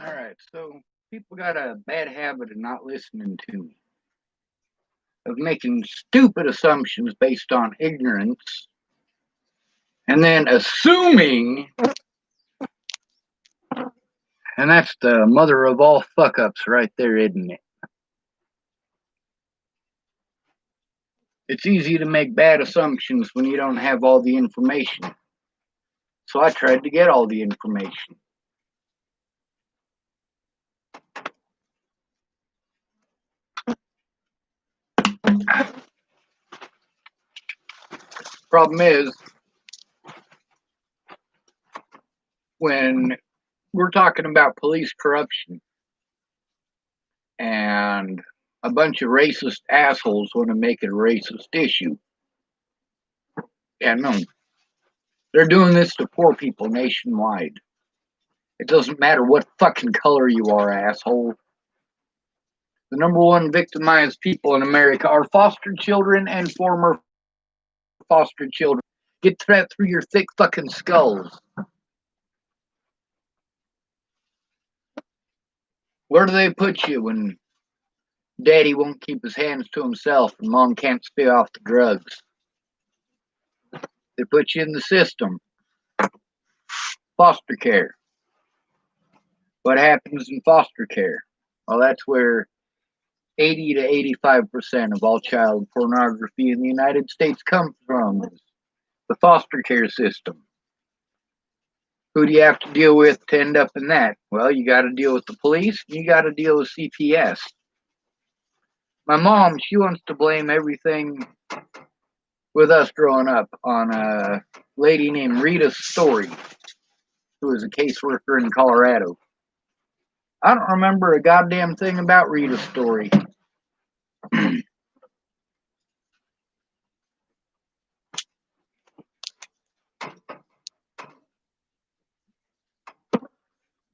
Alright, so people got a bad habit of not listening to me, of making stupid assumptions based on ignorance, and then assuming, and that's the mother of all fuck ups right there, isn't it? It's easy to make bad assumptions when you don't have all the information. So I tried to get all the information. Problem is, when we're talking about police corruption and a bunch of racist assholes want to make it a racist issue. Yeah, no. They're doing this to poor people nationwide. It doesn't matter what fucking color you are, asshole. The number one victimized people in America are foster children and former foster children. Get that through your thick fucking skulls. Where do they put you when daddy won't keep his hands to himself and mom can't stay off the drugs? They put you in the system. Foster care. What happens in foster care? Well, that's where 80 to 85% of all child pornography in the United States comes from. The foster care system. Who do you have to deal with to end up in that? Well, you got to deal with the police. You got to deal with CPS. My mom, she wants to blame everything with us growing up on a lady named Rita Story, who was a caseworker in Colorado. I don't remember a goddamn thing about Rita's story.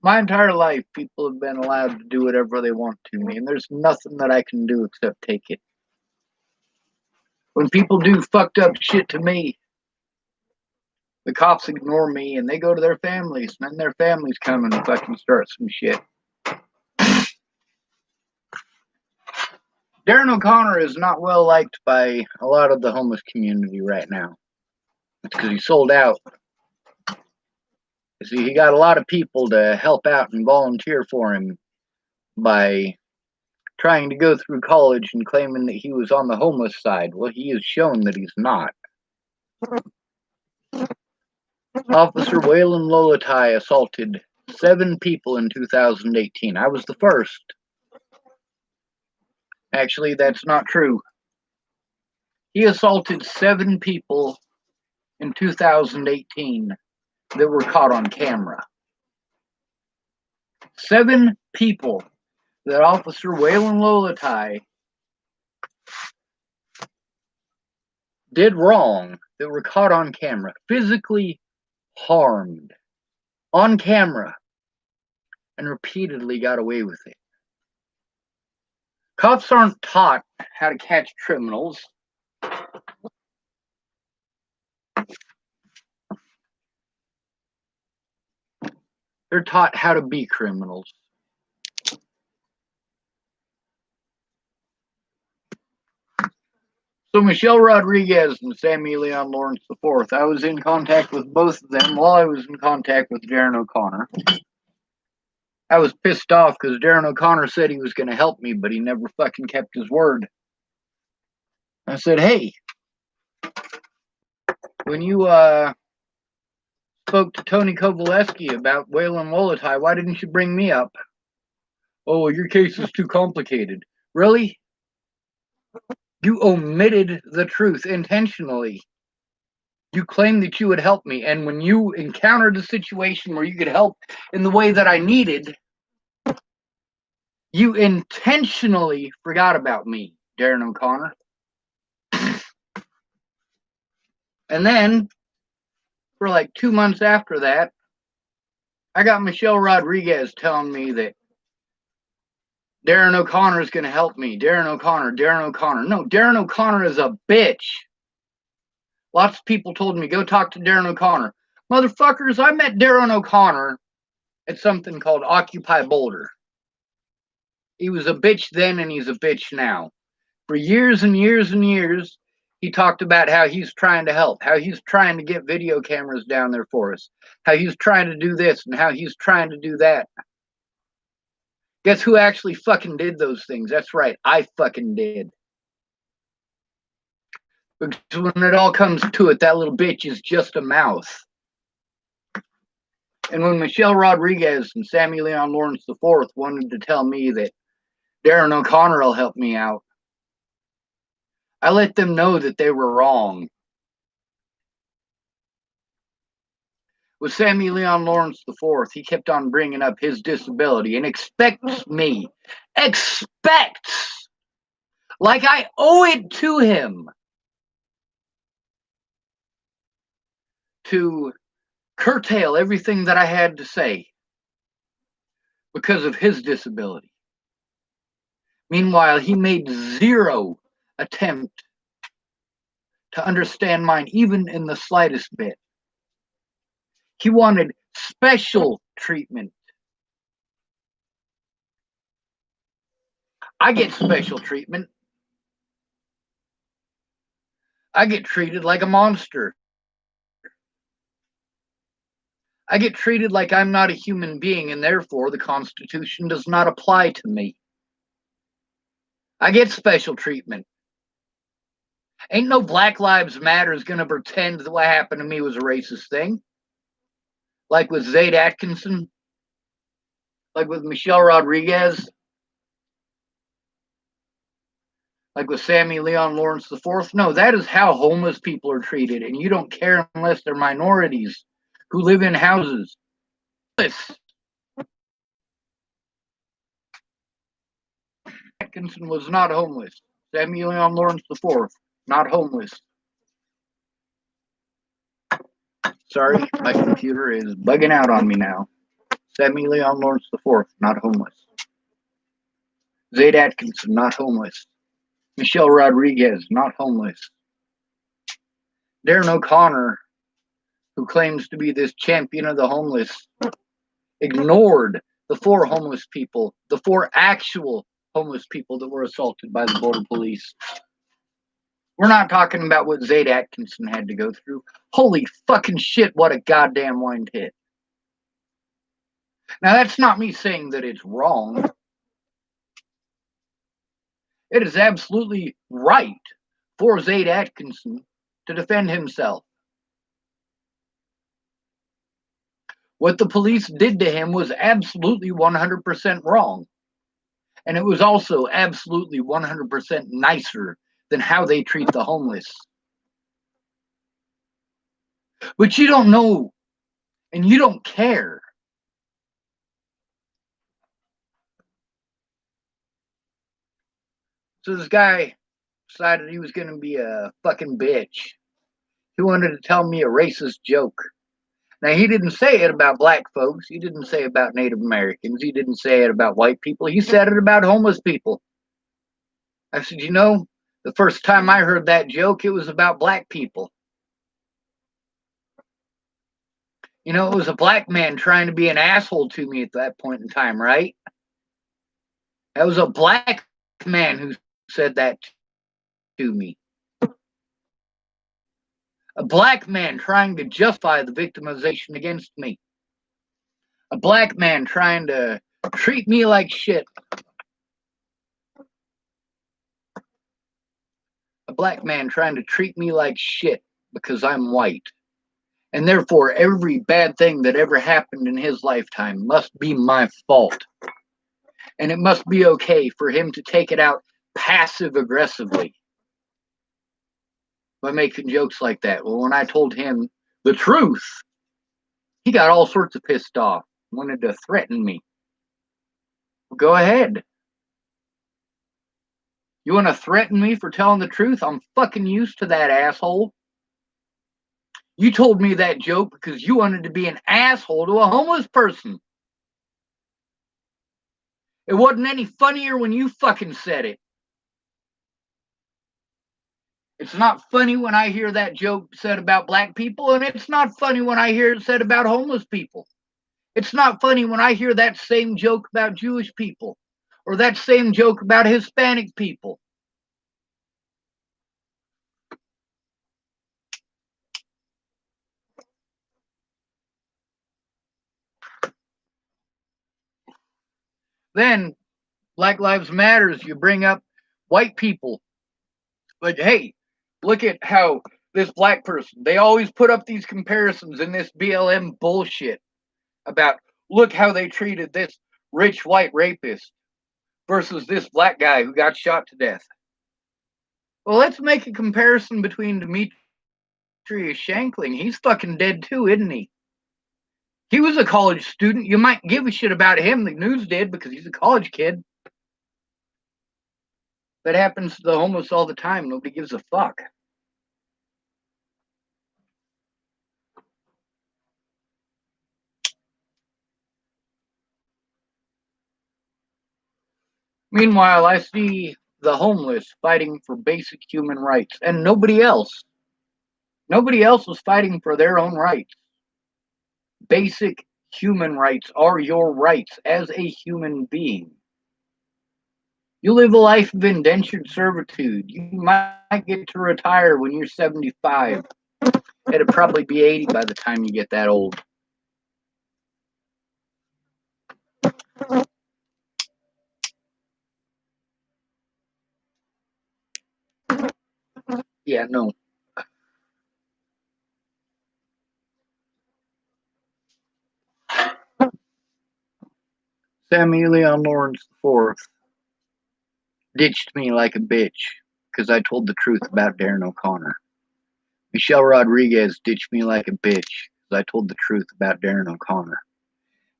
My entire life, people have been allowed to do whatever they want to me, and there's nothing that I can do except take it. When people do fucked up shit to me, the cops ignore me and they go to their families, and then their families come and fucking start some shit. Darren O'Connor is not well liked by a lot of the homeless community right now. It's because he sold out. You see, he got a lot of people to help out and volunteer for him by trying to go through college and claiming that he was on the homeless side. Well, he has shown that he's not. Officer Waylon Lolatai assaulted 7 people in 2018. I was the first. Actually, that's not true. He assaulted 7 people in 2018 that were caught on camera. 7 people that Officer Waylon Lolatai did wrong that were caught on camera, physically harmed on camera, and repeatedly got away with it. Cops aren't taught how to catch criminals. They're taught how to be criminals. So Michelle Rodriguez and Sammie Leon Lawrence IV, I was in contact with both of them while I was in contact with Darren O'Connor. I was pissed off because Darren O'Connor said he was going to help me, but he never fucking kept his word. I said, hey, when you spoke to Tony Kovaleski about Waylon Lolatai, why didn't you bring me up? Oh, well, your case is too complicated. Really? You omitted the truth intentionally. You claimed that you would help me, and when you encountered a situation where you could help in the way that I needed, you intentionally forgot about me, Darren O'Connor. And then, for like 2 months after that, I got Michelle Rodriguez telling me that Darren O'Connor is going to help me. Darren O'Connor. No, Darren O'Connor is a bitch. Lots of people told me, go talk to Darren O'Connor. Motherfuckers, I met Darren O'Connor at something called Occupy Boulder. He was a bitch then and he's a bitch now. For years and years and years, he talked about how he's trying to help, how he's trying to get video cameras down there for us, how he's trying to do this and how he's trying to do that. Guess who actually fucking did those things? That's right, I fucking did. Because when it all comes to it, that little bitch is just a mouth. And when Michelle Rodriguez and Sammie Leon Lawrence IV wanted to tell me that Darren O'Connor will help me out, I let them know that they were wrong. With Sammie Leon Lawrence IV, he kept on bringing up his disability and expects, like I owe it to him, to curtail everything that I had to say because of his disability. Meanwhile, he made zero attempt to understand mine, even in the slightest bit. He wanted special treatment. I get special treatment. I get treated like a monster. I get treated like I'm not a human being, and therefore the Constitution does not apply to me. I get special treatment. Ain't no Black Lives Matter is going to pretend that what happened to me was a racist thing. Like with Zayd Atkinson. Like with Michelle Rodriguez. Like with Sammie Leon Lawrence IV. No, that is how homeless people are treated, and you don't care unless they're minorities who live in houses. Atkinson was not homeless. Sammie Leon Lawrence IV, not homeless. Sorry, my computer is bugging out on me now. Sammie Leon Lawrence IV, not homeless. Zayd Atkinson, not homeless. Michelle Rodriguez, not homeless. Darren O'Connor, who claims to be this champion of the homeless, ignored the 4 homeless people, the 4 actual homeless people that were assaulted by the border police. We're not talking about what Zayd Atkinson had to go through. Holy fucking shit, what a goddamn wind hit. Now, that's not me saying that it's wrong. It is absolutely right for Zayd Atkinson to defend himself. What the police did to him was absolutely 100% wrong. And it was also absolutely 100% nicer than how they treat the homeless. But you don't know, and you don't care. So this guy decided he was going to be a fucking bitch. He wanted to tell me a racist joke. Now, he didn't say it about black folks. He didn't say it about Native Americans. He didn't say it about white people. He said it about homeless people. I said, you know, the first time I heard that joke, it was about black people. You know, it was a black man trying to be an asshole to me at that point in time, right? That was a black man who said that to me. A black man trying to justify the victimization against me. A black man trying to treat me like shit. A black man trying to treat me like shit because I'm white. And therefore, every bad thing that ever happened in his lifetime must be my fault. And it must be okay for him to take it out passive-aggressively by making jokes like that. Well, when I told him the truth, he got all sorts of pissed off, wanted to threaten me. Well, go ahead. You want to threaten me for telling the truth? I'm fucking used to that, asshole. You told me that joke because you wanted to be an asshole to a homeless person. It wasn't any funnier when you fucking said it. It's not funny when I hear that joke said about black people, and it's not funny when I hear it said about homeless people. It's not funny when I hear that same joke about Jewish people or that same joke about Hispanic people. Then, Black Lives Matters, you bring up white people. Like, hey, look at how this black person, they always put up these comparisons in this BLM bullshit about look how they treated this rich white rapist versus this black guy who got shot to death. Well, let's make a comparison between Demetrius Shankling. He's fucking dead too, isn't he? He was a college student. You might give a shit about him. The news did because he's a college kid. That happens to the homeless all the time. Nobody gives a fuck. Meanwhile, I see the homeless fighting for basic human rights, and nobody else. Nobody else was fighting for their own rights. Basic human rights are your rights as a human being. You live a life of indentured servitude. You might get to retire when you're 75. It'll probably be 80 by the time you get that old. Yeah, no. Sammie Leon Lawrence IV ditched me like a bitch because I told the truth about Darren O'Connor. Michelle Rodriguez ditched me like a bitch because I told the truth about Darren O'Connor.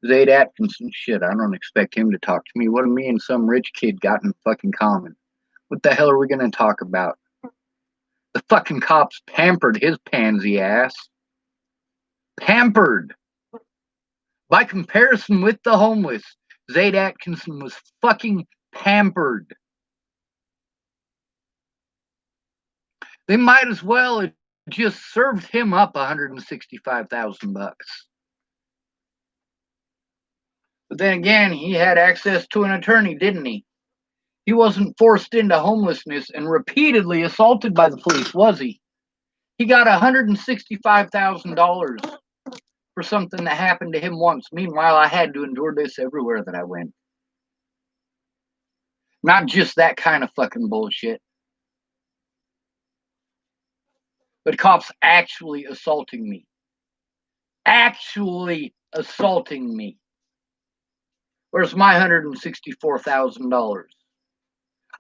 Zayd Atkinson, shit, I don't expect him to talk to me. What do me and some rich kid got in fucking common? What the hell are we going to talk about? The fucking cops pampered his pansy ass. Pampered. By comparison with the homeless, Zayd Atkinson was fucking pampered. They might as well have just served him up $165,000. But then again, he had access to an attorney, didn't he? He wasn't forced into homelessness and repeatedly assaulted by the police, was he? He got $165,000 for something that happened to him once. Meanwhile, I had to endure this everywhere that I went. Not just that kind of fucking bullshit, but cops actually assaulting me. Actually assaulting me. Where's my $164,000?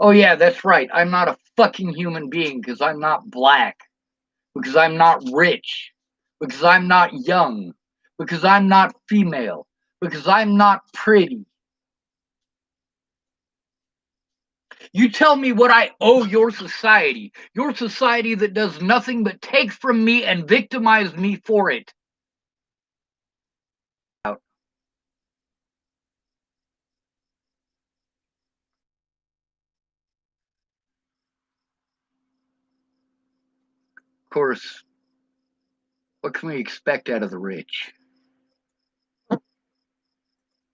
Oh, yeah, that's right. I'm not a fucking human being because I'm not black, because I'm not rich, because I'm not young, because I'm not female, because I'm not pretty. You tell me what I owe your society that does nothing but take from me and victimize me for it. Of course, what can we expect out of the rich?